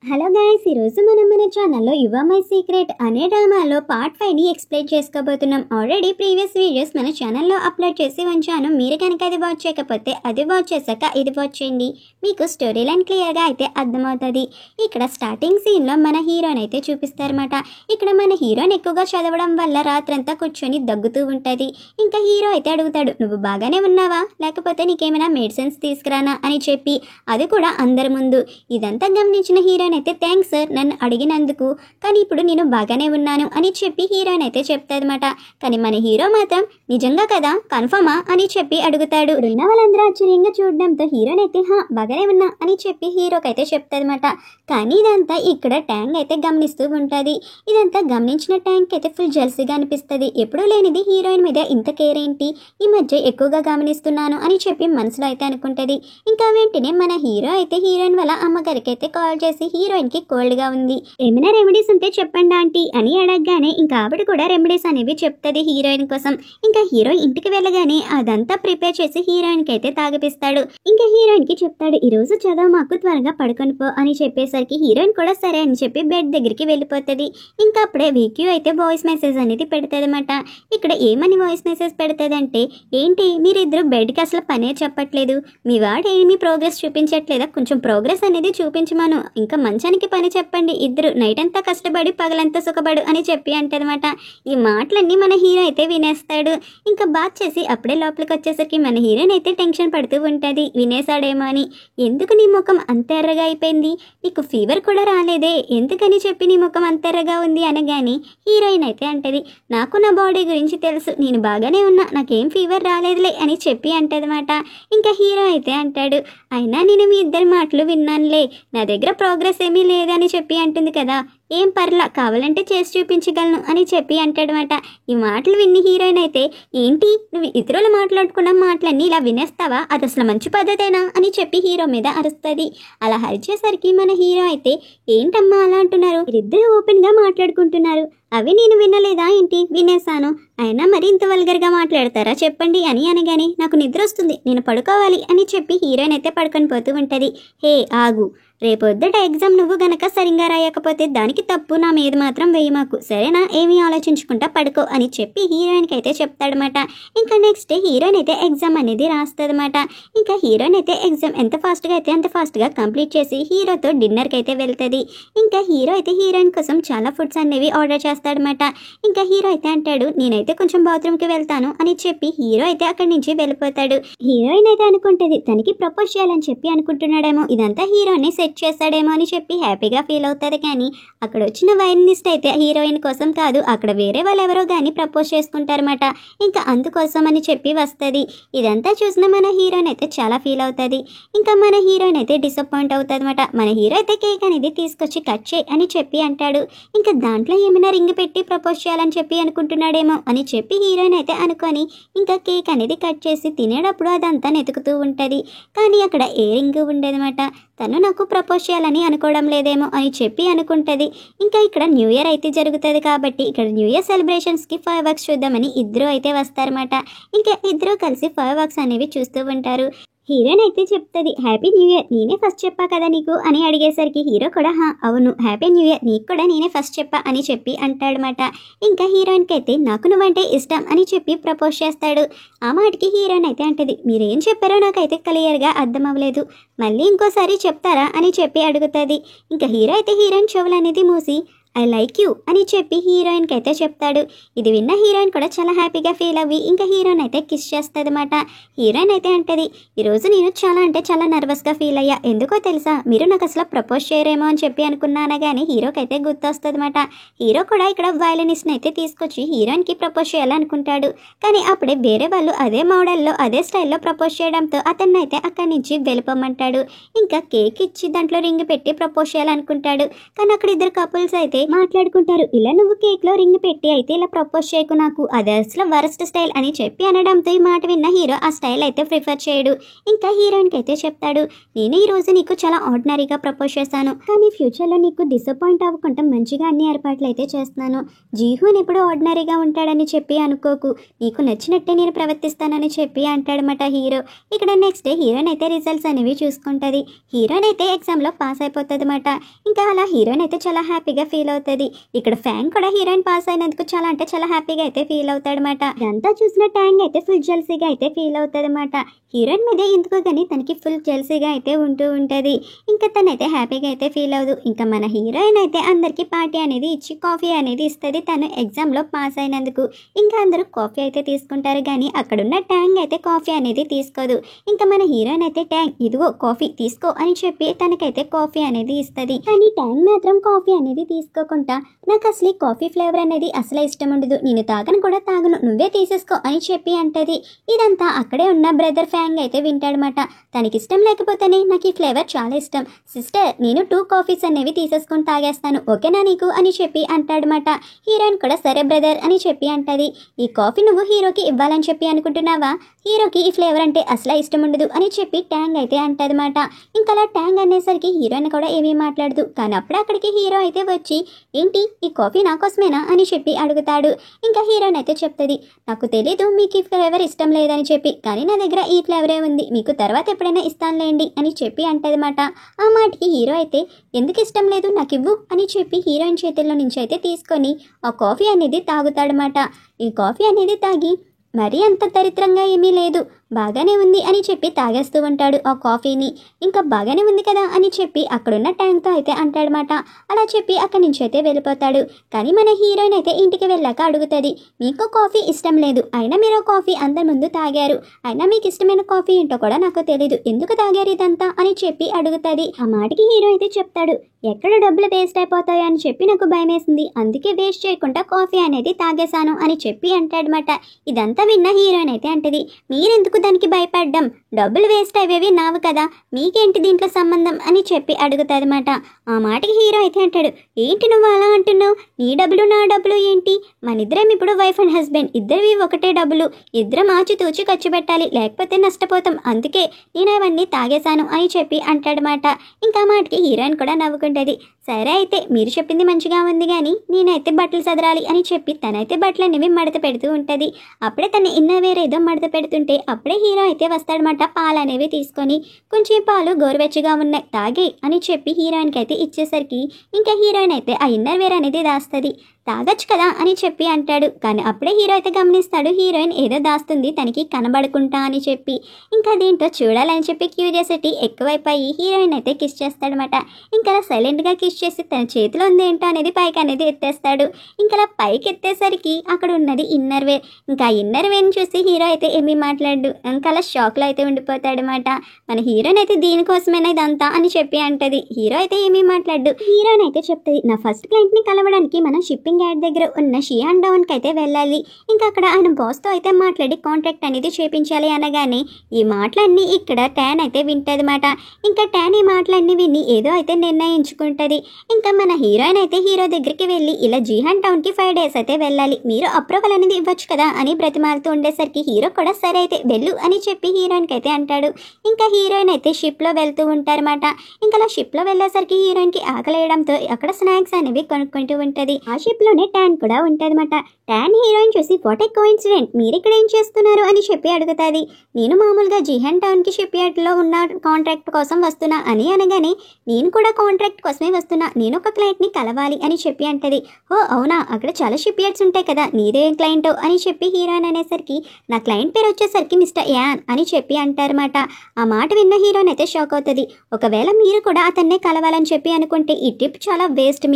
Hello guys, ఈరోజు మనం మన ఛానల్లో యువ మై సీక్రెట్ అనే డ్రామాలో పార్ట్ 5ని ఎక్స్ప్లెయిన్ చేసుకోబోతున్నాం. ఆల్రెడీ ప్రీవియస్ వీడియోస్ మన ఛానల్లో అప్లోడ్ చేసి ఉంచాను. మీరు కనుక అది వాచ్ చేయకపోతే అది వాచ్ చేశాక ఇది వాచ్ చేయండి, మీకు స్టోరీ లైన్ క్లియర్గా అయితే అర్థమవుతుంది. ఇక్కడ స్టార్టింగ్ సీన్లో మన హీరోని అయితే చూపిస్తారన్నమాట. ఇక్కడ మన హీరోని ఎక్కువగా చదవడం వల్ల రాత్రంతా కూర్చొని దగ్గుతూ ఉంటుంది. ఇంకా హీరో అయితే అడుగుతాడు, నువ్వు బాగానే ఉన్నావా, లేకపోతే నీకేమైనా మెడిసిన్స్ తీసుకురానా అని చెప్పి, అది కూడా అందరి ముందు. ఇదంతా గమనించిన హీరోయిన్ అయితే థ్యాంక్స్ సార్ నన్ను అడిగినందుకు, కానీ ఇప్పుడు నేను బాగానే ఉన్నాను అని చెప్పి హీరోయిన్ అయితే చెప్తాదన్నమాట. కానీ మన హీరో మాత్రం నిజంగా కదా, కన్ఫర్మా అని చెప్పి అడుగుతాడు. ఉన్న వాళ్ళందరూ ఆశ్చర్యంగా చూడడంతో హీరోయిన్ అయితే బాగానే ఉన్నా అని చెప్పి హీరోకి అయితే చెప్తాదన్నమాట. కానీ ఇదంతా ఇక్కడ ట్యాంక్ అయితే గమనిస్తూ ఉంటుంది. ఇదంతా గమనించిన ట్యాంక్ అయితే ఫుల్ జెల్సీగా అనిపిస్తుంది. ఎప్పుడూ లేనిది హీరోయిన్ మీద ఇంత కేర్ ఏంటి, ఈ మధ్య ఎక్కువగా గమనిస్తున్నాను అని చెప్పి మనసులో అయితే అనుకుంటుంది. ఇంకా వెంటనే మన హీరో అయితే హీరోయిన్ వాళ్ళ అమ్మగారికి అయితే కాల్ చేసి హీరోయిన్ కి కోల్డ్ గా ఉంది, ఏమైనా రెమెడీస్ ఉంటే చెప్పండి ఆంటీ అని అడగగానే ఇంకా ఆవిడ కూడా రెమెడీస్ అనేవి చెప్తుంది హీరోయిన్ కోసం. ఇంకా హీరో ఇంటికి వెళ్ళగానే అదంతా ప్రిపేర్ చేసి హీరోయిన్ కి అయితే తాగిపిస్తాడు. ఇంకా హీరోయిన్ కి చెప్తాడు, ఈ రోజు చదువు మాకు త్వరగా పడుకొని పో అని చెప్పేసరికి హీరోయిన్ కూడా సరే అని చెప్పి బెడ్ దగ్గరికి వెళ్ళిపోతుంది. ఇంకా అప్పుడే వీక్యూ అయితే వాయిస్ మెసేజ్ అనేది పెడుతుంది అనమాట. ఇక్కడ ఏమని వాయిస్ మెసేజ్ పెడుతుంది అంటే, ఏంటి మీరిద్దరు బెడ్కి అసలు పనే చెప్పట్లేదు, మీ వాడు ఏమీ ప్రోగ్రెస్ చూపించట్లేదా, కొంచెం ప్రోగ్రెస్ అనేది చూపించమను, ఇంకా మంచానికి పని చెప్పండి, ఇద్దరు నైట్ అంతా కష్టపడి పగలంతా సుఖపడు అని చెప్పి అంటదన్నమాట. ఈ మాటలన్నీ మన హీరో అయితే వినేస్తాడు. ఇంకా బాత్ చేసి అప్పుడే లోపలికి వచ్చేసరికి మన హీరోయిన్ అయితే టెన్షన్ పడుతూ ఉంటుంది, వినేసాడేమో అని. ఎందుకు నీ ముఖం అంత ఎర్రగా అయిపోయింది, నీకు ఫీవర్ కూడా రాలేదే, ఎందుకని చెప్పి నీ ముఖం అంత ఎర్రగా ఉంది అనగానే హీరోయిన్ అయితే అంటది, నాకు నా బాడీ గురించి తెలుసు, నేను బాగానే ఉన్నా, నాకేం ఫీవర్ రాలేదులే అని చెప్పి అంటదన్నమాట. ఇంకా హీరో అయితే అంటాడు, అయినా నేను మీ ఇద్దరి మాటలు విన్నానులే, నా దగ్గర ప్రోగ్రెస్ ఏమీ లేదని చెప్పి అంటుంది కదా, ఏం పర్లా కావాలంటే చేసి చూపించగలను అని చెప్పి అంటాడనమాట. ఈ మాటలు విన్ని హీరోయిన్ అయితే, ఏంటి నువ్వు ఇతరులు మాట్లాడుకున్న మాటలన్నీ ఇలా వినేస్తావా, అది అసలు మంచి పద్ధతేనా అని చెప్పి హీరో మీద అరుస్తుంది. అలా అరిచేసరికి మన హీరో అయితే, ఏంటమ్మా అలా అంటున్నారు, ఇద్దరు ఓపెన్ గా మాట్లాడుకుంటున్నారు, అవి నేను వినలేదా ఏంటి, వినేశాను, అయినా మరి ఇంత వల్గర్గా మాట్లాడతారా చెప్పండి అని అనగానే, నాకు నిద్ర వస్తుంది నేను పడుకోవాలి అని చెప్పి హీరోయిన్ అయితే పడుకొని పోతూ ఉంటుంది. హే ఆగు, రేపొద్దుట ఎగ్జామ్ నువ్వు గనక సరిగ్గా రాయకపోతే దానికి తప్పు నా మీద మాత్రం వేయి మాకు, సరేనా, ఏమీ ఆలోచించుకుంటా పడుకో అని చెప్పి హీరోయిన్కి అయితే చెప్తాడనమాట. ఇంకా నెక్స్ట్ డే హీరోయిన్ అయితే ఎగ్జామ్ అనేది రాస్తుందన్నమాట. ఇంకా హీరోయిన్ అయితే ఎగ్జామ్ ఎంత ఫాస్ట్గా అయితే అంత ఫాస్ట్గా కంప్లీట్ చేసి హీరోతో డిన్నర్కి అయితే వెళ్తుంది. ఇంకా హీరో అయితే హీరోయిన్ కోసం చాలా ఫుడ్స్ అనేవి ఆర్డర్ చేస్తాడనమాట. ఇంకా హీరో అయితే అంటాడు, నేనైతే కొంచెం బాత్రూమ్కి వెళ్తాను అని చెప్పి హీరో అయితే అక్కడి నుంచి వెళ్ళిపోతాడు. హీరోయిన్ అయితే అనుకుంటుంది తనకి ప్రపోజ్ చేయాలని చెప్పి అనుకుంటున్నాడేమో, ఇదంతా హీరోని సెట్ చేస్తాడేమో అని చెప్పి హ్యాపీగా ఫీల్ అవుతుంది. కానీ అక్కడ వచ్చిన వైలినిస్ట్ అయితే హీరోయిన్ కోసం కాదు, అక్కడ వేరే వాళ్ళు ఎవరో కానీ ప్రపోజ్ చేసుకుంటారన్నమాట. ఇంకా అందుకోసం అని చెప్పి వస్తుంది. ఇదంతా చూసిన మన హీరోయిన్ అయితే చాలా ఫీల్ అవుతుంది. ఇంకా మన హీరోయిన్ అయితే డిసప్పాయింట్ అవుతుంది అనమాట. మన హీరో అయితే కేక్ అనేది తీసుకొచ్చి కట్ చేయి అని చెప్పి అంటాడు. ఇంకా దాంట్లో ఏమైనా రింగ్ పెట్టి ప్రపోజ్ చేయాలని చెప్పి అనుకుంటున్నాడేమో అని చెప్పి హీరోయిన్ అయితే అనుకొని ఇంకా కేక్ అనేది కట్ చేసి తినేటప్పుడు అదంతా నెతుకుతూ ఉంటుంది. కానీ అక్కడ ఏ రింగ్ ఉండేదన్నమాట. తను నాకు ప్రపోజ్ చేయాలని అనుకోవడం లేదేమో అని చెప్పి అనుకుంటుంది. ఇంకా ఇక్కడ న్యూ ఇయర్ అయితే జరుగుతుంది కాబట్టి ఇక్కడ న్యూ ఇయర్ సెలబ్రేషన్స్కి ఫైర్ వర్క్స్ చూద్దామని ఇద్దరు అయితే వస్తారన్నమాట. ఇంకా ఇద్దరు కలిసి ఫైర్ వర్క్స్ అనేవి చూస్తూ ఉంటారు. హీరోయిన్ అయితే చెప్తుంది, హ్యాపీ న్యూ ఇయర్, నేనే ఫస్ట్ చెప్పా కదా నీకు అని అడిగేసరికి హీరో కూడా అవును హ్యాపీ న్యూ ఇయర్, నీకు కూడా నేనే ఫస్ట్ చెప్పా అని చెప్పి అంటాడనమాట. ఇంకా హీరోయిన్కి అయితే నాకు నువ్వంటే ఇష్టం అని చెప్పి ప్రపోజ్ చేస్తాడు. ఆ మాటకి హీరోయిన్ అయితే అంటది, మీరేం చెప్పారో నాకైతే క్లియర్గా అర్థం అవ్వలేదు, మళ్ళీ ఇంకోసారి చెప్తారా అని చెప్పి అడుగుతుంది. ఇంకా హీరో అయితే హీరోయిన్ చెవులు అనేది మూసి ఐ లైక్ యూ అని చెప్పి హీరోయిన్కి అయితే చెప్తాడు. ఇది విన్న హీరోయిన్ కూడా చాలా హ్యాపీగా ఫీల్ అవ్వి ఇంకా హీరోయిన్ అయితే కిస్ చేస్తుంది అనమాట. హీరోయిన్ అయితే అంటది, ఈరోజు నేను చాలా అంటే చాలా నర్వస్గా ఫీల్ అయ్యా, ఎందుకో తెలుసా, మీరు నాకు అసలు ప్రపోజ్ చేయరేమో అని చెప్పి అనుకున్నాను. కానీ హీరోకి అయితే గుర్తొస్తుంది అనమాట. హీరో కూడా ఇక్కడ వయలినిస్ట్ని అయితే తీసుకొచ్చి హీరోయిన్కి ప్రపోజ్ చేయాలనుకుంటాడు. కానీ అప్పుడే వేరే వాళ్ళు అదే మోడల్లో అదే స్టైల్లో ప్రపోజ్ చేయడంతో అతన్ని అయితే అక్కడి నుంచి వెళ్ళిపోమంటాడు. ఇంకా కేక్ ఇచ్చి దాంట్లో రింగ్ పెట్టి ప్రపోజ్ చేయాలనుకుంటాడు. కానీ అక్కడ ఇద్దరు కపుల్స్ అయితే మాట్లాడుకుంటారు. ఇలా నువ్వు కేక్ లో రింగ్ పెట్టి అయితే ఇలా ప్రపోజ్ చేయకు నాకు, అది అసలు వరస్ట్ స్టైల్ అని చెప్పి అనడంతో ఈ మాట విన్న హీరో ఆ స్టైల్ అయితే ప్రిఫర్ చేయడు. ఇంకా హీరోయిన్ కి అయితే చెప్తాడు, నేను ఈ రోజు నీకు చాలా ఆర్డినరీగా ప్రపోజ్ చేశాను, కానీ ఫ్యూచర్ లో నీకు డిసప్పాయింట్ అవ్వకుండా మంచిగా అన్ని ఏర్పాట్లు అయితే చేస్తున్నాను. జీహూన్ ఎప్పుడు ఆర్డినరీగా ఉంటాడని చెప్పి అనుకోకు, నీకు నచ్చినట్టే నేను ప్రవర్తిస్తానని చెప్పి అంటాడనమాట హీరో. ఇక్కడ నెక్స్ట్ డే హీరోయిన్ అయితే రిజల్ట్స్ అనేవి చూసుకుంటది. హీరోయిన్ అయితే ఎగ్జామ్ లో పాస్ అయిపోతుంది అనమాట. ఇంకా అలా హీరోయిన్ అయితే చాలా హ్యాపీగా ఫీల్ అవుతుంది. ఇక్కడ ఫ్యాన్ కూడా హీరోయిన్ పాస్ అయినందుకు చాలా అంటే చాలా హ్యాపీగా అయితే ఫీల్ అవుతాడనమాట. ఇదంతా చూసిన ట్యాంగ్ అయితే ఫుల్ జెల్సీగా అయితే ఫీల్ అవుతుంది అనమాట. హీరోయిన్ మీద ఎందుకో కానీ తనకి ఫుల్ జెల్సీగా అయితే ఉంటూ ఉంటుంది. ఇంకా తనైతే హ్యాపీగా అయితే ఫీల్ అవ్వదు. ఇంకా మన హీరోయిన్ అయితే అందరికీ పార్టీ అనేది ఇచ్చి కాఫీ అనేది ఇస్తుంది తను ఎగ్జామ్లో పాస్ అయినందుకు. ఇంకా అందరూ కాఫీ అయితే తీసుకుంటారు, కానీ అక్కడున్న ట్యాంగ్ అయితే కాఫీ అనేది తీసుకోదు. ఇంకా మన హీరోయిన్ అయితే ట్యాంగ్ ఇదిగో కాఫీ తీసుకో అని చెప్పి తనకైతే కాఫీ అనేది ఇస్తుంది. కానీ ట్యాంగ్ మాత్రం కాఫీ అనేది తీసుకోకుండా, నాకు అసలు ఈ కాఫీ ఫ్లేవర్ అనేది అసలు ఇష్టం ఉండదు, నేను తాగను కూడా తాగను, నువ్వే తీసేసుకో అని చెప్పి అంటది. ఇదంతా అక్కడే ఉన్న బ్రదర్ ఫ్యాంగ్ అయితే వింటాడనమాట. తనకి ఇష్టం లేకపోతేనే నాకు ఈ ఫ్లేవర్ చాలా ఇష్టం సిస్టర్, నేను 2 కాఫీస్ అనేవి తీసేసుకొని తాగేస్తాను, ఓకేనా నీకు అని చెప్పి అంటాడనమాట. హీరోయిన్ కూడా సరే బ్రదర్ అని చెప్పి అంటది. ఈ కాఫీ నువ్వు హీరోకి ఇవ్వాలని చెప్పి అనుకుంటున్నావా, హీరోకి ఈ ఫ్లేవర్ అంటే అసలు ఇష్టం ఉండదు అని చెప్పి ట్యాంగ్ అయితే అంటదన్నమాట. ఇంకా అలా ట్యాంగ్ అనేసరికి హీరోయిన్ కూడా ఏమీ మాట్లాడదు. కానీ అప్పుడు అక్కడికి హీరో అయితే వచ్చి, ఏంటి ఈ కాఫీ నా కోసమేనా అని చెప్పి అడుగుతాడు. ఇంకా హీరోయిన్ అయితే చెప్తుంది, నాకు తెలీదు మీకు ఈ ఫ్లేవర్ ఇష్టం లేదని చెప్పి, కానీ నా దగ్గర ఈ ఫ్లేవరే ఉంది, మీకు తర్వాత ఎప్పుడైనా ఇస్తానులేండి అని చెప్పి అంటదన్నమాట. ఆ మాటకి హీరో అయితే ఎందుకు ఇష్టం లేదు నాకు ఇవ్వు అని చెప్పి హీరోయిన్ చేతుల్లో నుంచి అయితే తీసుకొని ఆ కాఫీ అనేది తాగుతాడనమాట. ఈ కాఫీ అనేది తాగి మరీ అంత దరిద్రంగా ఏమీ లేదు, బాగానే ఉంది అని చెప్పి తాగేస్తూ ఉంటాడు ఆ కాఫీని. ఇంకా బాగానే ఉంది కదా అని చెప్పి అక్కడున్న ట్యాంక్తో అయితే అంటాడనమాట. అలా చెప్పి అక్కడి నుంచి అయితే వెళ్ళిపోతాడు. కానీ మన హీరోయిన్ అయితే ఇంటికి వెళ్ళాక అడుగుతుంది, మీకు కాఫీ ఇష్టం లేదు, అయినా మీరు కాఫీ అందరి ముందు తాగారు, అయినా మీకు ఇష్టమైన కాఫీ ఏంటో కూడా నాకు తెలీదు, ఎందుకు తాగారు ఇదంతా అని చెప్పి అడుగుతుంది. ఆ మాటకి హీరో అయితే చెప్తాడు, ఎక్కడ డబ్బులు వేస్ట్ అయిపోతాయో అని చెప్పి నాకు భయం వేసింది, అందుకే వేస్ట్ చేయకుండా కాఫీ అనేది తాగేశాను అని చెప్పి అంటాడనమాట. ఇదంతా విన్న హీరోయిన్ అయితే అంటది, మీరెందుకు దానికి భయపడ్డం, డబ్బులు వేస్ట్ అయ్యేవి నావు కదా, మీకేంటి దీంట్లో సంబంధం అని చెప్పి అడుగుతాదన్నమాట. ఆ మాటకి హీరో అయితే అంటాడు, ఏంటి నువ్వు అలా అంటున్నావు, నీ డబ్బులు నా డబ్బులు ఏంటి, మన ఇద్దరం ఇప్పుడు వైఫ్ అండ్ హస్బెండ్, ఇద్దరివి ఒకటే డబ్బులు, ఇద్దరం ఆచితూచి ఖర్చు పెట్టాలి లేకపోతే నష్టపోతాం, అందుకే నేను అవన్నీ తాగేశాను అని చెప్పి అంటాడనమాట. ఇంకా మాటకి హీరోయిన్ కూడా నవ్వుకుంటుంది, సరే అయితే మీరు చెప్పింది మంచిగా ఉంది, కానీ నేనైతే బట్టలు సదరాలి అని చెప్పి తనైతే బట్టలు అనేవి మడత పెడుతూ ఉంటుంది. అప్పుడే తన ఇన్నర్వేర్ ఏదో మడత పెడుతుంటే అప్పుడే హీరో అయితే వస్తాడనమాట. పాలు అనేవి తీసుకొని, కొంచెం పాలు గోరువెచ్చగా ఉన్నాయి తాగే అని చెప్పి హీరోయిన్కి అయితే ఇచ్చేసరికి ఇంకా హీరోయిన్ అయితే ఆ ఇన్నర్వేర్ అనేది దాస్తుంది. తాగొచ్చు కదా అని చెప్పి అంటాడు. కానీ అప్పుడే హీరో అయితే గమనిస్తాడు హీరోయిన్ ఏదో దాస్తుంది తనకి కనబడుకుంటా అని చెప్పి. ఇంకా అదేంటో చూడాలని చెప్పి క్యూరియాసిటీ ఎక్కువైపోయి హీరోయిన్ అయితే కిస్ చేస్తాడనమాట. ఇంకా సైలెంట్గా కిస్ చేసి తన చేతిలో ఉంది ఏంటో అనేది పైకి అనేది ఎత్తేస్తాడు. ఇంకా అలా పైకి ఎత్తేసరికి అక్కడ ఉన్నది ఇన్నర్వేర్. ఇంకా ఇన్నర్వేర్ని చూసి హీరో అయితే ఏమీ మాట్లాడు. ఇంకా అలా షాక్లో అయితే ఉండిపోతాడనమాట. మన హీరోయిన్ అయితే దీనికోసమేనా ఇదంతా అని చెప్పి అంటది. హీరో అయితే ఏమీ మాట్లాడు. హీరోయిన్ అయితే చెప్తుంది, నా ఫస్ట్ క్లయింట్ని కలవడానికి మన షిప్పింగ్ యార్డ్ దగ్గర ఉన్న షియాన్ డౌన్కి అయితే వెళ్ళాలి, ఇంకా అక్కడ ఆయన బాస్తో అయితే మాట్లాడి కాంట్రాక్ట్ అనేది చేపించాలి అనగానే ఈ మాటలన్నీ ఇక్కడ ట్యాన్ అయితే వింటదన్నమాట. ఇంకా ట్యాన్ ఈ మాటలన్నీ విని ఏదో అయితే నిర్ణయించుకుంటుంది. ఇంకా మన హీరోయిన్ అయితే హీరో దగ్గరికి వెళ్ళి ఇలా జిహాన్ టౌన్కి 5 days అయితే వెళ్ళాలి, మీరు అప్రూవల్ అనేది ఇవ్వచ్చు కదా అని బ్రతిమాలుతూ ఉండేసరికి హీరో కూడా సరే అయితే వెళ్ళు అని చెప్పి హీరోయిన్కి అయితే అంటాడు. ఇంకా హీరోయిన్ అయితే షిప్లో వెళ్తూ ఉంటారన్నమాట. ఇంకా అలా షిప్లో వెళ్ళేసరికి హీరోయిన్కి ఆకలేయడంతో అక్కడ స్నాక్స్ అనేవి కొనుక్కుంటూ ఉంటుంది. ఆ షిప్లోనే ట్యాన్ కూడా ఉంటుందన్నమాట. ట్యాన్ హీరోయిన్ చూసి వాట్ ఏ కోఇన్సిడెంట్, మీరు ఇక్కడ ఏం చేస్తున్నారు అని చెప్పి అడుగుతుంది. నేను మామూలుగా జిహాన్ టౌన్కి షిప్ యార్డ్లో ఉన్న కాంట్రాక్ట్ కోసం వస్తున్నా అని అనగానే నేను కూడా కాంట్రాక్ట్ కోసమే వస్తున్నా, నేను ఒక క్లయింట్ని కలవాలి అని చెప్పి అంటది. ఓ అవునా, అక్కడ చాలా షిప్ యార్డ్స్ ఉంటాయి కదా, నీదేం క్లయింటో అని చెప్పి హీరోయిన్ అనేసరికి నా క్లయింట్ పేరు వచ్చేసరికి మిస్టర్ యాన్ అని చెప్పి అంటారన్నమాట. ఆ మాట విన్న హీరోయిన్ అయితే షాక్ అవుతుంది. ఒకవేళ మీరు కూడా అతన్నే కలవాలని చెప్పి అనుకుంటే ఈ ట్రిప్ చాలా వేస్ట్,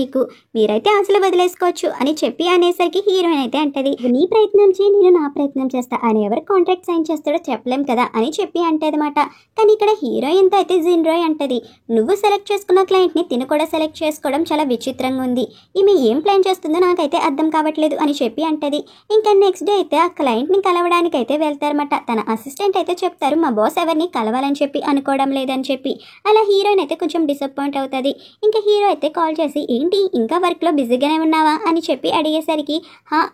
మీరైతే అసలు వదిలేసుకోవచ్చు చేసుకోవచ్చు అని చెప్పి అనేసరికి హీరోయిన్ అయితే అంటది, నీ ప్రయత్నం చేయి, నేను నా ప్రయత్నం చేస్తా అని ఎవరు కాంట్రాక్ట్ సైన్ చేస్తాడో చెప్పలేం కదా అని చెప్పి అంటదన్నమాట. కానీ ఇక్కడ హీరోయిన్ తో అయితే జిన్రోయ్ అంటది, నువ్వు సెలెక్ట్ చేసుకున్న క్లయింట్ ని తిను కూడా సెలెక్ట్ చేసుకోవడం చాలా విచిత్రంగా ఉంది, ఈమె ఏం ప్లాన్ చేస్తుందో నాకైతే అర్థం కావట్లేదు అని చెప్పి అంటది. ఇంకా నెక్స్ట్ డే అయితే ఆ క్లయింట్ ని కలవడానికి అయితే వెళ్తారన్నమాట. తన అసిస్టెంట్ అయితే చెప్తారు, మా బాస్ ఎవరిని కలవాలని చెప్పి అనుకోవడం లేదని చెప్పి. అలా హీరోయిన్ అయితే కొంచెం డిసప్పాయింట్ అవుతుంది. ఇంకా హీరో అయితే కాల్ చేసి, ఏంటి ఇంకా వర్క్లో బిజీగానే ఉన్నావా అని చెప్పి అడిగేసరికి,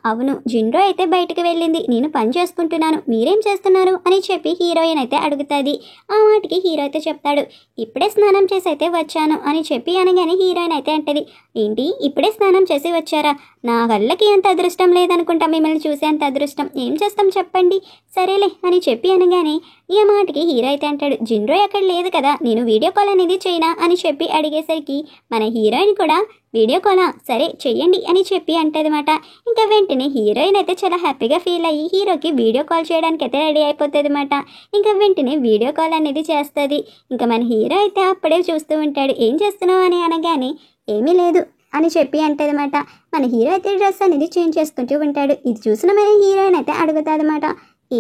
అవును, జిన్రో అయితే బయటకు వెళ్ళింది, నేను పని చేసుకుంటున్నాను, మీరేం చేస్తున్నారు అని చెప్పి హీరోయిన్ అయితే అడుగుతుంది. ఆ వాటికి హీరో అయితే చెప్తాడు, ఇప్పుడే స్నానం చేసి అయితే వచ్చాను అని చెప్పి అనగానే హీరోయిన్ అయితే అంటది, ఏంటి ఇప్పుడే స్నానం చేసి వచ్చారా, నా వల్లకి అంత అదృష్టం లేదనుకుంటా, మిమ్మల్ని చూసే అంత అదృష్టం, ఏం చేస్తాం చెప్పండి, సరేలే అని చెప్పి అనగానే ఈ మాటకి హీరో అయితే అంటాడు, జిన్రో ఎక్కడ లేదు కదా, నేను వీడియో కాల్ అనేది చేయనా అని చెప్పి అడిగేసరికి మన హీరోయిన్ కూడా వీడియో కాలా, సరే చెయ్యండి అని చెప్పి అంటదన్నమాట. ఇంకా వెంటనే హీరోయిన్ అయితే చాలా హ్యాపీగా ఫీల్ అయ్యి హీరోకి వీడియో కాల్ చేయడానికి అయితే రెడీ అయిపోతుంది అనమాట. ఇంకా వెంటనే వీడియో కాల్ అనేది చేస్తుంది. ఇంకా మన హీరో అయితే అప్పుడే చూస్తూ ఉంటాడు, ఏం చేస్తున్నావు అని అనగానే ఏమీ లేదు అని చెప్పి అంటదన్నమాట. మన హీరో అయితే డ్రెస్ అనేది చేంజ్ చేసుకుంటూ ఉంటాడు. ఇది చూసిన మన హీరోయిన్ అయితే అడుగుతాదన్నమాట,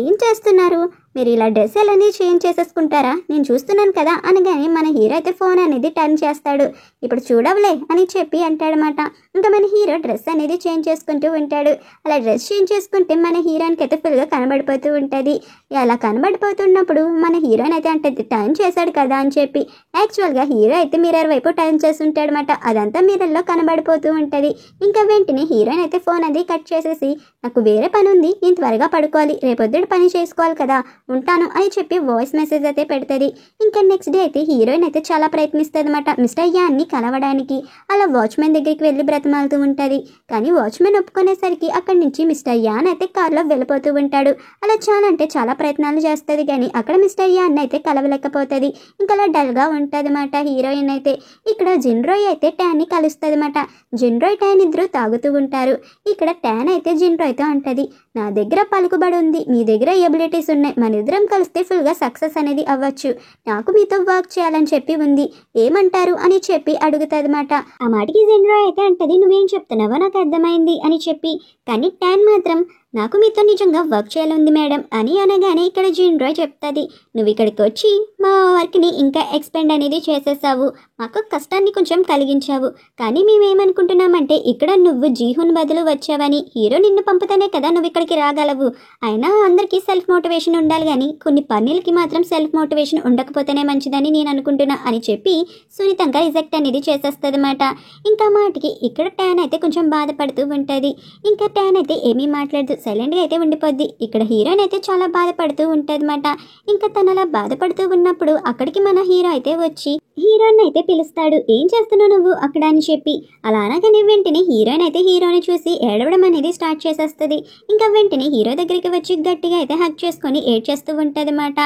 ఏం చేస్తున్నారు మీరు, ఇలా డ్రెస్ అనేది చేంజ్ చేసేసుకుంటారా, నేను చూస్తున్నాను కదా అనగానే మన హీరో అయితే ఫోన్ అనేది టర్న్ చేస్తాడు. ఇప్పుడు చూడవులే అని చెప్పి అంటాడనమాట. ఇంకా మన హీరో డ్రెస్ అనేది చేంజ్ చేసుకుంటూ ఉంటాడు. అలా డ్రెస్ చేంజ్ చేసుకుంటే మన హీరోయిన్కి అయితే ఫుల్గా కనబడిపోతూ ఉంటుంది. అలా కనబడిపోతున్నప్పుడు మన హీరోయిన్ అయితే అంటే టర్న్ చేశాడు కదా అని చెప్పి యాక్చువల్గా హీరో అయితే మిర్రర్ వైపు టర్న్ చేస్తుంటాడు అనమాట. అదంతా మిర్రర్లో కనబడిపోతూ ఉంటుంది. ఇంకా వెంటనే హీరోయిన్ అయితే ఫోన్ అది కట్ చేసేసి, నాకు వేరే పని ఉంది, నేను త్వరగా పడుకోవాలి, రేపొద్దుడు పని చేసుకోవాలి కదా, ఉంటాను అని చెప్పి వాయిస్ మెసేజ్ అయితే పెడుతుంది. ఇంకా నెక్స్ట్ డే అయితే హీరోయిన్ అయితే చాలా ప్రయత్నిస్తుంది అనమాట మిస్టర్ యాన్ని కలవడానికి. అలా వాచ్మెన్ దగ్గరికి వెళ్ళి బ్రతమాలుతూ ఉంటుంది. కానీ వాచ్మెన్ ఒప్పుకునేసరికి అక్కడి నుంచి మిస్టర్ యాన్ అయితే కార్లో వెళ్ళిపోతూ ఉంటాడు. అలా చాలా అంటే చాలా ప్రయత్నాలు చేస్తుంది కానీ అక్కడ మిస్టర్ యాన్ అయితే కలవలేకపోతుంది. ఇంకా అలా డల్గా ఉంటుంది అనమాట హీరోయిన్ అయితే. ఇక్కడ జిన్రోయ్ అయితే ట్యాన్ని కలుస్తుంది అనమాట. జిన్రోయ్ ట్యాన్ ఇద్దరు తాగుతూ ఉంటారు. ఇక్కడ ట్యాన్ అయితే జిన్రోయ్తో అంటది, నా దగ్గర పలుకుబడి ఉంది, మీ దగ్గర ఎబిలిటీస్ ఉన్నాయి, మన ఇద్దరం కలిస్తే ఫుల్గా సక్సెస్ అనేది అవ్వచ్చు, నాకు మీతో వర్క్ చేయాలని చెప్పి ఉంది, ఏమంటారు అని చెప్పి అడుగుతుంది అనమాట. ఆ మాటకి జిన్రోయ్ అయితే అంటది, నువ్వేం చెప్తున్నావో నాకు అర్థమైంది అని చెప్పి. కానీ ట్యాన్ మాత్రం, నాకు మీతో నిజంగా వర్క్ చేయాలంది మేడం అని అనగానే ఇక్కడ జిన్రోయ్ చెప్తుంది, నువ్వు ఇక్కడికి వచ్చి మా వర్క్ని ఇంకా ఎక్స్పెండ్ అనేది చేసేసావు, మాకు కష్టాన్ని కొంచెం కలిగించావు, కానీ మేమేమనుకుంటున్నామంటే ఇక్కడ నువ్వు జీహున్ బదులు వచ్చావని, హీరో నిన్ను పంపుతానే కదా నువ్వు ఇక్కడికి రాగలవు, అయినా అందరికీ సెల్ఫ్ మోటివేషన్ ఉండాలి కానీ కొన్ని పనులకి మాత్రం సెల్ఫ్ మోటివేషన్ ఉండకపోతేనే మంచిదని నేను అనుకుంటున్నా అని చెప్పి సున్నితంగా రిజెక్ట్ అనేది చేసేస్తుంది అన్నమాట. ఇంకా మాటకి ఇక్కడ ట్యాన్ అయితే కొంచెం బాధపడుతూ ఉంటుంది. ఇంకా ట్యాన్ అయితే ఏమీ మాట్లాడదు, సైలెంట్గా అయితే ఉండిపోద్ది. ఇక్కడ హీరోయిన్ అయితే చాలా బాధపడుతూ ఉంటుంది అనమాట. ఇంకా తను అలా బాధపడుతూ ఉన్నప్పుడు అక్కడికి మన హీరో అయితే వచ్చి హీరోయిన్ అయితే పిలుస్తాడు, ఏం చేస్తున్నావు నువ్వు అక్కడ అని చెప్పి. అలా అనగానే వెంటనే హీరోయిన్ అయితే హీరోని చూసి ఏడవడం అనేది స్టార్ట్ చేసేస్తుంది. ఇంకా వెంటనే హీరో దగ్గరికి వచ్చి గట్టిగా అయితే హక్ చేసుకొని ఏడ్చేస్తూ ఉంటుంది అనమాట.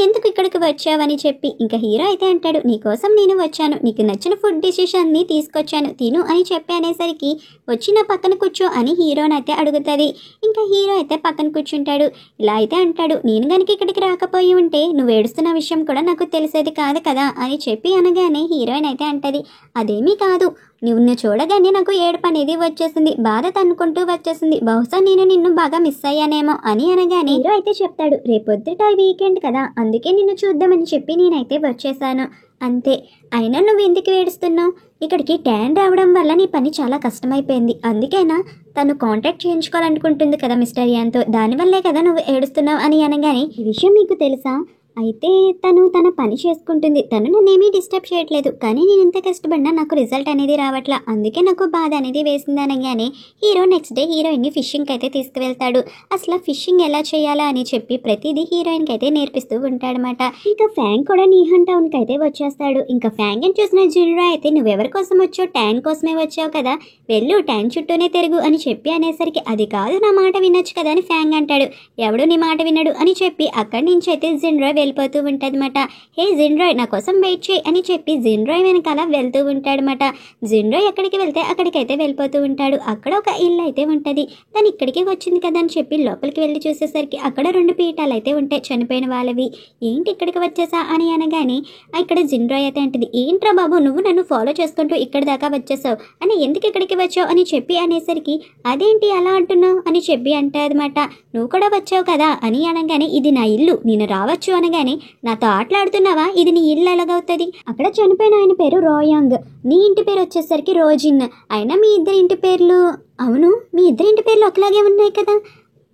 ఎందుకు ఇక్కడికి వచ్చావని చెప్పి. ఇంకా హీరో అయితే అంటాడు, నీకోసం నేను వచ్చాను, నీకు నచ్చిన ఫుడ్ డిసిషన్ని తీసుకొచ్చాను, తిను అని చెప్పి అనేసరికి వచ్చి నా పక్కన కూర్చో అని హీరోని అయితే అడుగుతుంది. ఇంకా హీరో అయితే పక్కన కూర్చుంటాడు. ఇలా అయితే అంటాడు, నేను కనుక ఇక్కడికి రాకపోయి ఉంటే నువ్వు ఏడుస్తున్న విషయం కూడా నాకు తెలిసేది కాదు కదా అని చెప్పి అనగానే హీరోయిన్ అయితే అంటది, అదేమీ కాదు, నువ్వు చూడగానే నాకు ఏడుపు అనేది వచ్చేసింది, బాధ తన్నుకుంటూ వచ్చేసింది, బహుశా నేను నిన్ను బాగా మిస్ అయ్యానేమో అని అనగానే హీరో అయితే చెప్తాడు, రేపొద్దుట వీకెండ్ కదా అందుకే నిన్ను చూద్దామని చెప్పి నేనైతే వచ్చేసాను అంతే, అయినా నువ్వు ఎందుకు ఏడుస్తున్నావు, ఇక్కడికి ట్యాన్ రావడం వల్ల నీ పని చాలా కష్టమైపోయింది, అందుకేనా తను కాంటాక్ట్ చేయించుకోవాలనుకుంటుంది కదా మిస్టర్ యాన్తో, దానివల్లే కదా నువ్వు ఏడుస్తున్నావు అని అనగానే ఈ విషయం మీకు తెలుసా, అయితే తను తన పని చేసుకుంటుంది, తను నన్నేమీ డిస్టర్బ్ చేయట్లేదు, కానీ నేను ఎంత కష్టపడినా నాకు రిజల్ట్ అనేది రావట్లా, అందుకే నాకు బాధ అనేది వేసింది అనగానే హీరో నెక్స్ట్ డే హీరోయిన్ని ఫిషింగ్కి అయితే తీసుకువెళ్తాడు. అసలు ఫిషింగ్ ఎలా చేయాలా అని చెప్పి ప్రతిదీ హీరోయిన్కి అయితే నేర్పిస్తూ ఉంటాడనమాట. ఇంకా ఫ్యాంగ్ కూడా నీహన్ టౌన్కి అయితే వచ్చేస్తాడు. ఇంకా ఫ్యాంగ్ని చూసిన జిన్రో అయితే నువ్వెవరి కోసం వచ్చావు, ట్యాన్ కోసమే వచ్చావు కదా, వెళ్ళు ట్యాన్ చుట్టూనే తిరుగు అని చెప్పి అనేసరికి అది కాదు నా మాట వినొచ్చు కదా అని ఫ్యాంగ్ అంటాడు. ఎవడు నీ మాట వినడు అని చెప్పి అక్కడి నుంచి అయితే జిన్రో వెళ్ళిపోతూ ఉంటుందన్నమాట. హే జిన్రాయ్ నా కోసం వెయిట్ చేయి అని చెప్పి జిన్రాయ్ వెనకాల వెళ్తూ ఉంటాడనమాట. జిన్రాయ్ ఎక్కడికి వెళ్తే అక్కడికైతే వెళ్ళిపోతూ ఉంటాడు. అక్కడ ఒక ఇల్లు అయితే ఉంటుంది. తను ఇక్కడికి వచ్చింది కదా అని చెప్పి లోపలికి వెళ్ళి చూసేసరికి అక్కడ 2 పీఠాలు అయితే ఉంటాయి చనిపోయిన వాళ్ళవి. ఏంటి ఇక్కడికి వచ్చేసా అని అనగానే ఇక్కడ జిన్రాయ్ అయితే అంటది, ఏంట్రా బాబు నువ్వు నన్ను ఫాలో చేసుకుంటూ ఇక్కడి దాకా వచ్చేసావు అని, ఎందుకు ఇక్కడికి వచ్చావు అని చెప్పి అనేసరికి అదేంటి అలా అంటున్నావు అని చెప్పి అంటాదన్నమాట. నువ్వు కూడా వచ్చావు కదా అని అనగానే ఇది నా ఇల్లు, నేను రావచ్చు అనగానే నాతో ఆటలాడుతున్నావా, ఇది నీ ఇల్లు ఎలాగవుతుంది, అక్కడ చనిపోయిన ఆయన పేరు రోయాంగ్, నీ ఇంటి పేరు వచ్చేసరికి రోజిన్, అయినా మీ ఇద్దరి ఇంటి పేర్లు, అవును మీ ఇద్దరి ఇంటి పేర్లు ఒకలాగే ఉన్నాయి కదా,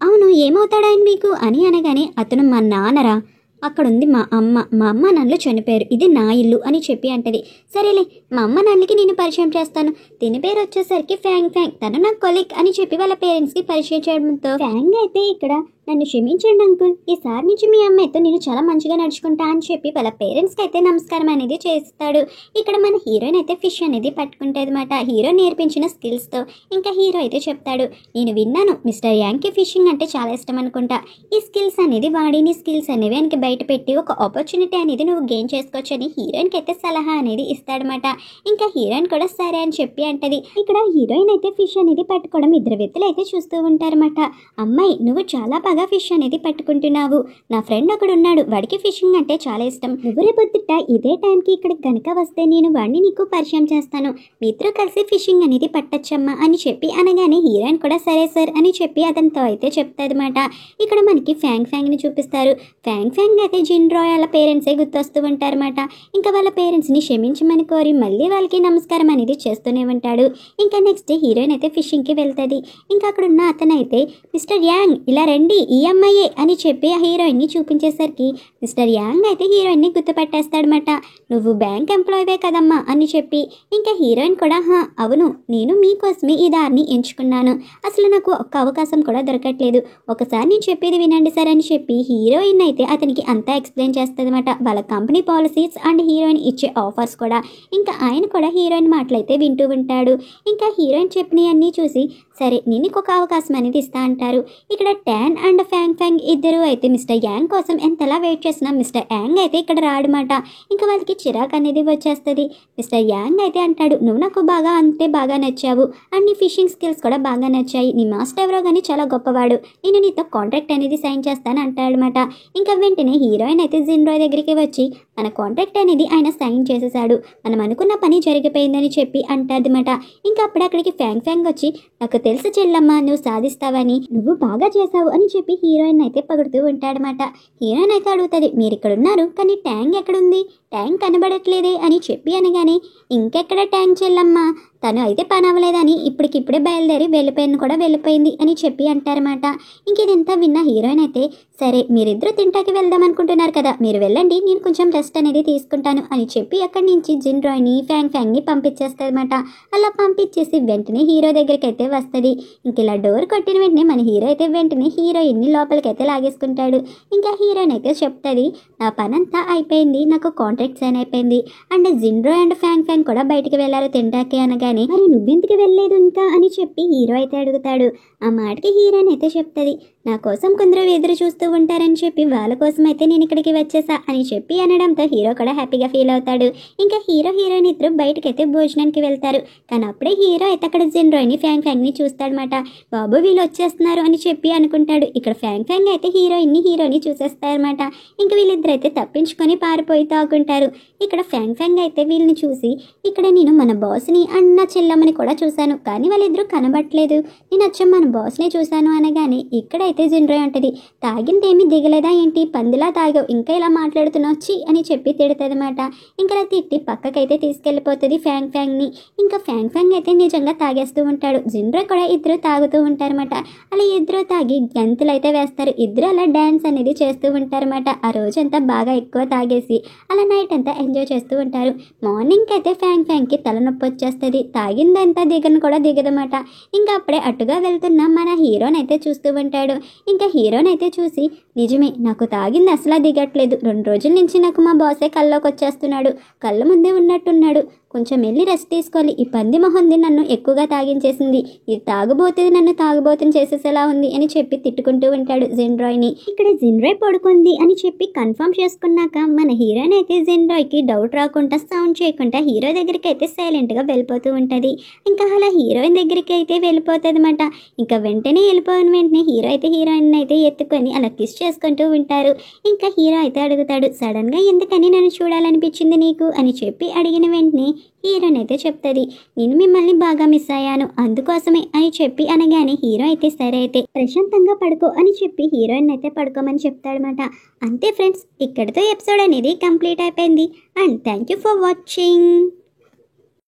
అవును ఏమవుతాడు ఆయన మీకు అని అనగానే అతను మా నాన్నరా, అక్కడుంది మా అమ్మ నాన్నలు చనిపోయారు, ఇది నా ఇల్లు అని చెప్పి అంటది. సరేలే మా అమ్మ నాన్నలకి నేను పరిచయం చేస్తాను, దీని పేరు వచ్చేసరికి ఫ్యాంగ్, తను నా కొలిక్ అని చెప్పి వాళ్ళ పేరెంట్స్కి పరిచయం చేయడంతో ఫ్యాంగ్ అయితే ఇక్కడ నన్ను క్షమించండి అంకుల్, ఈసారి నుంచి మీ అమ్మాయితో నేను చాలా మంచిగా నడుచుకుంటా అని చెప్పి వాళ్ళ పేరెంట్స్కి అయితే నమస్కారం అనేది చేస్తాడు. ఇక్కడ మన హీరోయిన్ అయితే ఫిష్ అనేది పట్టుకుంటుంది అనమాట, హీరో నేర్పించిన స్కిల్స్తో. ఇంకా హీరో అయితే చెప్తాడు, నేను విన్నాను మిస్టర్ యాంగ్కి ఫిషింగ్ అంటే చాలా ఇష్టం అనుకుంటా, ఈ స్కిల్స్ అనేది వాడి నీ స్కిల్స్ అనేవి ఆయనకి బయట పెట్టి ఒక ఆపర్చునిటీ అనేది నువ్వు గెయిన్ చేసుకోవచ్చు అని హీరోయిన్కి అయితే సలహా అనేది ఇస్తాడనమాట. ఇంకా హీరోయిన్ కూడా సరే అని చెప్పి అంటది. ఇక్కడ హీరోయిన్ అయితే ఫిష్ అనేది పట్టుకోవడం ఇద్దరు వ్యక్తులు అయితే చూస్తూ ఉంటారన్నమాట. అమ్మాయి నువ్వు చాలా బాగా ఫిష్ అనేది పట్టుకుంటున్నావు, నా ఫ్రెండ్ ఒకడు ఉన్నాడు, వాడికి ఫిషింగ్ అంటే చాలా ఇష్టం, నువ్వు రేపొద్దుట ఇదే టైంకి ఇక్కడికి కనుక వస్తే నేను వాడిని నీకు పరిచయం చేస్తాను, మీ ఇద్దరు కలిసి ఫిషింగ్ అనేది పట్టచ్చమ్మా అని చెప్పి అనగానే హీరోయిన్ కూడా సరే సార్ అని చెప్పి అతనితో అయితే చెప్తాదన్నమాట. ఇక్కడ మనకి ఫ్యాంగ్ని చూపిస్తారు. ఫ్యాంగ్ అయితే జిన్రాయ్ వాళ్ళ పేరెంట్సే గుర్తొస్తూ ఉంటారన్నమాట. ఇంకా వాళ్ళ పేరెంట్స్ని క్షమించమని కోరి మళ్ళీ వాళ్ళకి నమస్కారం అనేది చేస్తూనే ఉంటాడు. ఇంకా నెక్స్ట్ హీరోయిన్ అయితే ఫిషింగ్కి వెళ్తుంది. ఇంకా అక్కడ ఉన్న అతను అయితే మిస్టర్ యాంగ్ ఇలా రండి ఈ అమ్మాయే అని చెప్పి ఆ హీరోయిన్ని చూపించేసరికి మిస్టర్ యాంగ్ అయితే హీరోయిన్ని గుర్తుపట్టేస్తాడనమాట. నువ్వు బ్యాంక్ ఎంప్లాయీవే కదమ్మా అని చెప్పి ఇంకా హీరోయిన్ కూడా అవును నేను మీకోసమే ఈ దారిని ఎంచుకున్నాను, అసలు నాకు ఒక్క అవకాశం కూడా దొరకట్లేదు, ఒకసారి నేను చెప్పేది వినండి సార్ అని చెప్పి హీరోయిన్ అయితే అతనికి అంతా ఎక్స్ప్లెయిన్ చేస్తుందన్నమాట, వాళ్ళ కంపెనీ పాలసీస్ అండ్ హీరోయిన్ ఇచ్చే ఆఫర్స్ కూడా. ఇంకా ఆయన కూడా హీరోయిన్ మాటలైతే వింటూ ఉంటాడు. ఇంకా హీరోయిన్ చెప్పినవన్నీ చూసి సరే నేను ఒక అవకాశం అనేది ఇస్తా అంటారు. ఇక్కడ టాన్ అండ్ ఫ్యాంగ్ ఇద్దరు అయితే మిస్టర్ యాంగ్ కోసం ఎంతలా వెయిట్ చేసినా మిస్టర్ యాంగ్ అయితే ఇక్కడ రాడనమాట. ఇంకా వాళ్ళకి చిరాకు అనేది వచ్చేస్తుంది. మిస్టర్ యాంగ్ అయితే అంటాడు, నువ్వు నాకు బాగా నచ్చావు అండ్ నీ ఫిషింగ్ స్కిల్స్ కూడా బాగా నచ్చాయి, నీ మాస్టర్ ఎవరో కానీ చాలా గొప్పవాడు, నేను నీతో కాంట్రాక్ట్ అనేది సైన్ చేస్తాను అంటాడనమాట. ఇంకా వెంటనే హీరోయిన్ అయితే జిన్రాయ్ దగ్గరికి వచ్చి మన కాంట్రాక్ట్ అనేది ఆయన సైన్ చేసేసాడు, మనం అనుకున్న పని జరిగిపోయిందని చెప్పి అంటాదన్నమాట. ఇంకా అప్పుడు అక్కడికి ఫ్యాంగ్ వచ్చి నాకు తెలుసు చెల్లమ్మ నువ్వు సాధిస్తావని, నువ్వు బాగా చేసావు అని చెప్పి హీరోయిన్ అయితే పొగుడుతూ ఉంటాడనమాట. హీరోయిన్ అయితే అడుగుతుంది, మీరు ఇక్కడ ఉన్నారు కానీ ట్యాంక్ ఎక్కడుంది, ట్యాంక్ కనబడట్లేదే అని చెప్పి అనగానే ఇంకెక్కడ ట్యాంక్ చెల్లమ్మ, తను అయితే పని అవ్వలేదని ఇప్పటికిప్పుడే బయలుదేరి వెళ్ళిపోయింది అని చెప్పి అంటారన్నమాట. ఇంక ఇదంతా విన్న హీరోయిన్ అయితే సరే మీరిద్దరూ తింటాకి వెళ్దాం అనుకుంటున్నారు కదా, మీరు వెళ్ళండి నేను కొంచెం రెస్ట్ అనేది తీసుకుంటాను అని చెప్పి అక్కడి నుంచి జిన్రాయ్ని ఫ్యాంగ్ని పంపించేస్తారన్నమాట. అలా పంపించేసి వెంటనే హీరో దగ్గరికి అయితే వస్తుంది. ఇంక ఇలా డోర్ కొట్టిన వెంటనే మన హీరో అయితే వెంటనే హీరోయిన్ని లోపలికి అయితే లాగేసుకుంటాడు. ఇంకా హీరోయిన్ అయితే చెప్తుంది, నా పని అంతా అయిపోయింది, నాకు కాంట్రాక్ట్ సైన్ అయిపోయింది అండ్ జిన్రాయ్ అండ్ ఫ్యాంగ్ కూడా బయటికి వెళ్ళారు తింటాకి అనగానే మరి నువ్వెందుకు వెళ్ళలేదు ఇంకా అని చెప్పి హీరో అయితే అడుగుతాడు. ఆ మాటకి హీరోయిన్ అయితే చెప్తుంది, నా కోసం కొందరు ఎదురు చూస్తూ ఉంటారని చెప్పి వాళ్ళ కోసం అయితే నేను ఇక్కడికి వచ్చేసా అని చెప్పి అనడంతో హీరో కూడా హ్యాపీగా ఫీల్ అవుతాడు. ఇంకా హీరోయిన్ ఇద్దరు బయటకైతే భోజనానికి వెళ్తారు. కానీ అప్పుడే హీరో అయితే అక్కడ జిన్రాయ్ని ఫ్యాంగ్ని చూస్తాడనమాట. బాబు వీళ్ళు వచ్చేస్తున్నారు అని చెప్పి అనుకుంటాడు. ఇక్కడ ఫ్యాంగ్ అయితే హీరోని చూసేస్తారనమాట. ఇంకా వీళ్ళిద్దరు అయితే తప్పించుకొని పారిపోయి తాగుంటారు. ఇక్కడ ఫ్యాంగ్ అయితే వీళ్ళని చూసి ఇక్కడ నేను మన బాస్ని అండ్ నా చెల్లమ్మని కూడా చూశాను కానీ వాళ్ళిద్దరూ కనబట్టలేదు, నేను వచ్చాం మన బాస్ని చూశాను అనగానే ఇక్కడైతే జిన్రాయ్ అంటది, తాగిందేమీ దిగలేదా ఏంటి, పందిలా తాగావు, ఇంకా ఇలా మాట్లాడుతున్నావు చి అని చెప్పి తిడుతుందన్నమాట. ఇంకా అలా తిట్టి పక్కకైతే తీసుకెళ్ళిపోతుంది ఫ్యాంగ్ని. ఇంకా ఫ్యాంగ్ అయితే నిజంగా తాగేస్తూ ఉంటాడు. జిన్రాయ్ కూడా ఇద్దరు తాగుతూ ఉంటారన్నమాట. అలా ఇద్దరు తాగి గంతులు అయితే వేస్తారు. ఇద్దరు అలా డ్యాన్స్ అనేది చేస్తూ ఉంటారన్నమాట. ఆ రోజంతా బాగా ఎక్కువ తాగేసి అలా నైట్ అంతా ఎంజాయ్ చేస్తూ ఉంటారు. మార్నింగ్ అయితే ఫ్యాంగ్కి తలనొప్పి వచ్చేస్తుంది. తాగిందంతా దిగను కూడా దిగదన్నమాట. ఇంకా అప్పుడే అటుగా వెళ్తున్న మన హీరోని అయితే చూస్తూ ఉంటాడు. ఇంకా హీరోని అయితే చూసి నిజమే, నాకు తాగింది అసలా దిగట్లేదు. 2 రోజుల నుంచి నాకు మా బాసే కల్లోకి వచ్చేస్తున్నాడు. కళ్ళ ముందే ఉన్నట్టున్నాడు. కొంచెం వెళ్ళి రెస్ట్ తీసుకోవాలి. ఈ పంది మొహంది నన్ను ఎక్కువగా తాగించేసింది. ఇది తాగుబోతుంది నన్ను తాగుబోతుని చేసేసేలా ఉంది అని చెప్పి తిట్టుకుంటూ ఉంటాడు జిన్రాయ్ని. ఇక్కడ జిన్రాయ్ పడుకుంది అని చెప్పి కన్ఫర్మ్ చేసుకున్నాక మన హీరోయిన్ అయితే జిన్రాయ్కి డౌట్ రాకుండా సౌండ్ చేయకుండా హీరో దగ్గరికి అయితే సైలెంట్గా వెళ్ళిపోతూ ఉంటుంది. ఇంకా అలా హీరోయిన్ దగ్గరికి అయితే వెళ్ళిపోతుంది అనమాట. ఇంకా వెంటనే వెళ్ళిపోయిన వెంటనే హీరో అయితే హీరోయిన్ అయితే ఎత్తుకొని అలా కిస్ చేసుకుంటూ ఉంటారు. ఇంకా హీరో అయితే అడుగుతాడు, సడన్గా ఎందుకని నన్ను చూడాలనిపించింది నీకు అని చెప్పి అడిగిన వెంటనే హీరోయిన్ అయితే చెప్తుంది, నేను మిమ్మల్ని బాగా మిస్ అయ్యాను అందుకోసమే అని చెప్పి అనగానే హీరో అయితే సరే అయితే ప్రశాంతంగా పడుకో అని చెప్పి హీరోయిన్ అయితే పడుకోమని చెప్తాడనమాట. అంతే ఫ్రెండ్స్, ఇక్కడితో ఎపిసోడ్ అనేది కంప్లీట్ అయిపోయింది. And thank you for watching.